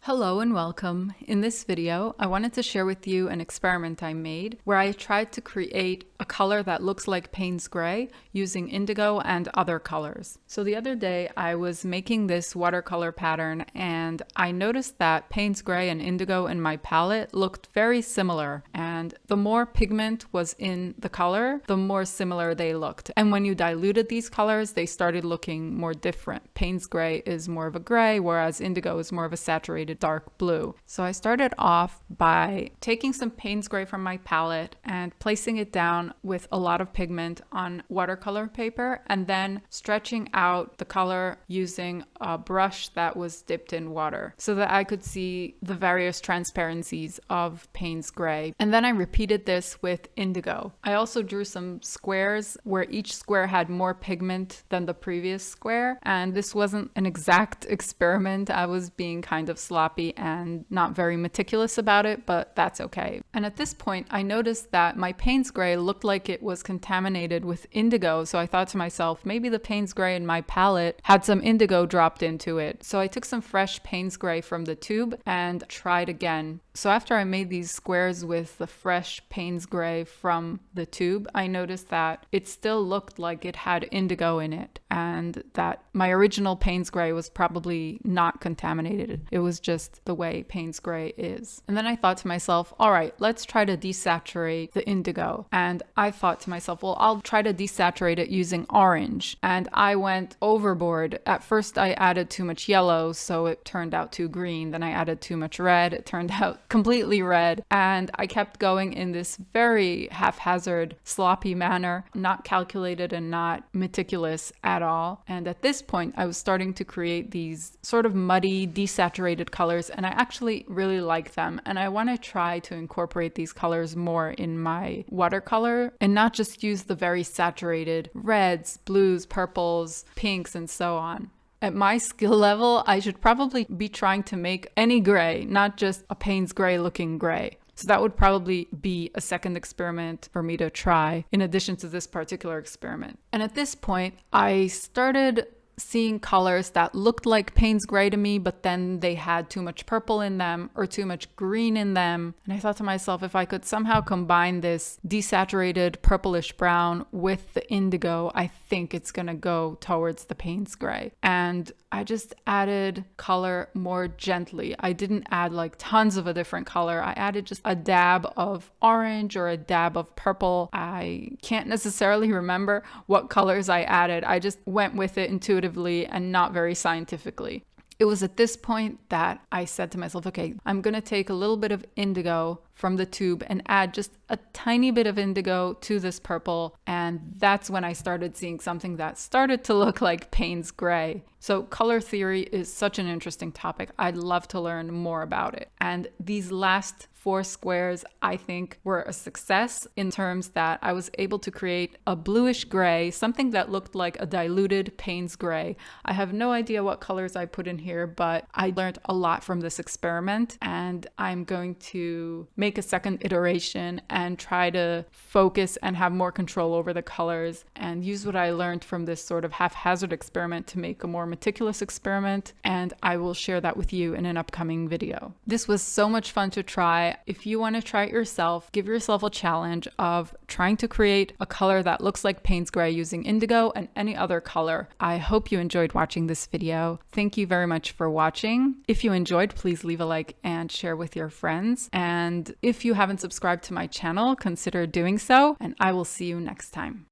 Hello and welcome. In this video, I wanted to share with you an experiment I made where I tried to create a color that looks like Payne's gray using indigo and other colors. So the other day I was making this watercolor pattern and I noticed that Payne's gray and indigo in my palette looked very similar, and the more pigment was in the color, the more similar they looked. And when you diluted these colors, they started looking more different. Payne's gray is more of a gray, whereas indigo is more of a saturated dark blue. So I started off by taking some Payne's gray from my palette and placing it down with a lot of pigment on watercolor paper, and then stretching out the color using a brush that was dipped in water so that I could see the various transparencies of Payne's gray. And then I repeated this with indigo. I also drew some squares where each square had more pigment than the previous square, and this wasn't an exact experiment. I was being kind of sloppy and not very meticulous about it, but that's okay. And at this point, I noticed that my Payne's gray looked like it was contaminated with indigo, so I thought to myself, maybe the Payne's gray in my palette had some indigo dropped into it. So I took some fresh Payne's gray from the tube and tried again. So after I made these squares with the fresh Payne's gray from the tube, I noticed that it still looked like it had indigo in it, and that my original Payne's gray was probably not contaminated. It was just the way Payne's gray is. And then I thought to myself, all right, let's try to desaturate the indigo. And I thought to myself, well, I'll try to desaturate it using orange. And I went overboard. At first I added too much yellow, so it turned out too green. Then I added too much red. It turned out completely red. And I kept going in this very haphazard, sloppy manner, not calculated and not meticulous at all. And at this point, I was starting to create these sort of muddy, desaturated colors, and I actually really like them. And I want to try to incorporate these colors more in my watercolor and not just use the very saturated reds, blues, purples, pinks, and so on. At my skill level, I should probably be trying to make any gray, not just a Payne's gray looking gray. So that would probably be a second experiment for me to try in addition to this particular experiment. And at this point, I started seeing colors that looked like Payne's gray to me, but then they had too much purple in them or too much green in them. And I thought to myself, if I could somehow combine this desaturated purplish brown with the indigo, I think it's gonna go towards the Payne's gray. And I just added color more gently. I didn't add like tons of a different color. I added just a dab of orange or a dab of purple. I can't necessarily remember what colors I added. I just went with it intuitively and not very scientifically. It was at this point that I said to myself, okay, I'm gonna take a little bit of indigo from the tube and add just a tiny bit of indigo to this purple. And that's when I started seeing something that started to look like Payne's gray. So color theory is such an interesting topic. I'd love to learn more about it. And these last 4 squares, I think, were a success in terms that I was able to create a bluish gray, something that looked like a diluted Payne's gray. I have no idea what colors I put in here, but I learned a lot from this experiment, and I'm going to make a second iteration and try to focus and have more control over the colors and use what I learned from this sort of haphazard experiment to make a more meticulous experiment, and I will share that with you in an upcoming video. This was so much fun to try. If you want to try it yourself, give yourself a challenge of trying to create a color that looks like Payne's gray using indigo and any other color. I hope you enjoyed watching this video. Thank you very much for watching. If you enjoyed, please leave a like and share with your friends. And if you haven't subscribed to my channel, consider doing so, and I will see you next time.